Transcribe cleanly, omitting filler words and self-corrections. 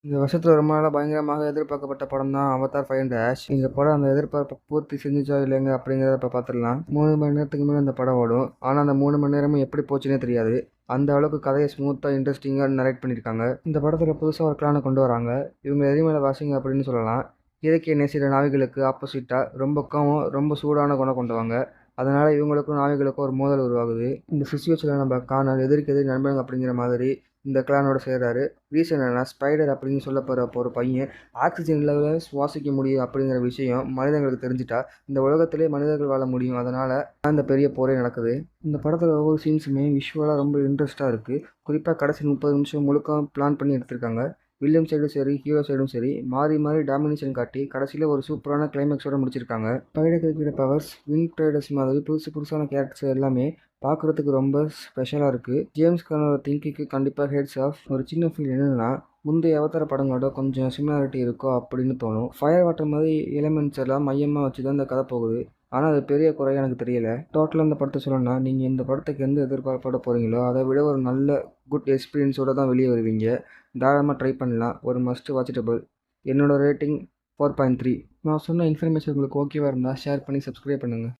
இந்த வருஷத்துல ரொம்ப நாளா பயங்கரமாக எதிர்பார்க்கப்பட்ட படம் தான் அவதார் ஃபைவ் அண்ட் ஆஷ். இந்த படம் அந்த எதிர்பார்ப்பை பூர்த்தி செஞ்சுச்சா இல்லைங்க அப்படிங்கிறத இப்போ பார்த்துடலாம். 3 மணி நேரத்துக்கு மேலே இந்த படம் ஓடும். ஆனால் அந்த 3 மணி நேரமும் எப்படி போச்சுன்னே தெரியாது. அந்த அளவுக்கு கதையை ஸ்மூத்தாக இன்ட்ரெஸ்டிங்காக நரேட் பண்ணியிருக்காங்க. இந்த படத்தில் புதுசாக ஒரு கிளானை கொண்டு வராங்க. இவங்க எரிமலை வாசிங்க அப்படின்னு சொல்லலாம். இயற்கையை நேசிக்கிற நாவிகளுக்கு ஆப்போசிட்டாக ரொம்ப கோவம் ரொம்ப சூடான குணம் கொண்டவங்க. அதனால இவங்களுக்கும் நாவிகளுக்கும் ஒரு மோதல் உருவாகுது. இந்த சுச்சுவேஷனில் நம்ம காணல் எதிர்க்கு எதிரி நண்பங்க அப்படிங்கிற மாதிரி இந்த கிளானோட சேர்றாரு. ரீசன் என்னன்னா, ஸ்பைடர் அப்படின்னு சொல்ல போகிற ஒரு பையன் ஆக்சிஜன் லெவலில் சுவாசிக்க முடியும் அப்படிங்கிற விஷயம் மனிதர்களுக்கு தெரிஞ்சிட்டா இந்த உலகத்திலே மனிதர்கள் வாழ முடியும். அதனால இந்த பெரிய போரே நடக்குது. இந்த படத்தில் ஒவ்வொரு சீன்ஸுமே விஷுவலாக ரொம்ப இன்ட்ரெஸ்ட்டாக இருக்குது. குறிப்பாக கடைசி 30 நிமிஷம் முழுக்க பிளான் பண்ணி எடுத்திருக்காங்க. வில்லியம் சைடும் சரி ஹீரோ சைடும் சரி மாறி மாறி டாமினேஷன் காட்டி கடைசியில் ஒரு சூப்பரான கிளைமேக்ஸோட முடிச்சிருக்காங்க. ஸ்பைடருக்கு இருக்கிற பவர்ஸ், விங் ட்ரைடர்ஸ் மாதிரி புதுசான கேரக்டர்ஸ் எல்லாமே பார்க்குறதுக்கு ரொம்ப ஸ்பெஷலாக இருக்குது. ஜேம்ஸ் கனோட திங்கிங்க்கு கண்டிப்பாக ஹெட்ஸ் ஆஃப். ஒரு சின்ன ஃபீல் என்னென்னா, முந்தைய அவதார படங்களோட கொஞ்சம் சிமிலாரிட்டி இருக்கோ அப்படின்னு தோணும். ஃபயர் வாட்டர் மாதிரி எலிமெண்ட்ஸ் எல்லாம் மையமாக வச்சு தான் இந்த கதை போகுது. ஆனால் அது பெரிய குறையாக எனக்கு தெரியல. டோட்டலாக இந்த படத்தை சொல்லணும்னா, நீங்கள் இந்த படத்துக்கு எந்த எதிர்பார்ப்போட போகிறீங்களோ அதை விட ஒரு நல்ல குட் எக்ஸ்பீரியன்ஸோடு தான் வெளியே வருவீங்க. தாராளமாக ட்ரை பண்ணலாம். ஒரு மஸ்ட் வாட்சபிள். என்னோட ரேட்டிங் 4.3. நான் சொன்ன இன்ஃபர்மேஷன் உங்களுக்கு ஓகேவாக இருந்தால் ஷேர் பண்ணி சப்ஸ்கிரைப் பண்ணுங்கள்.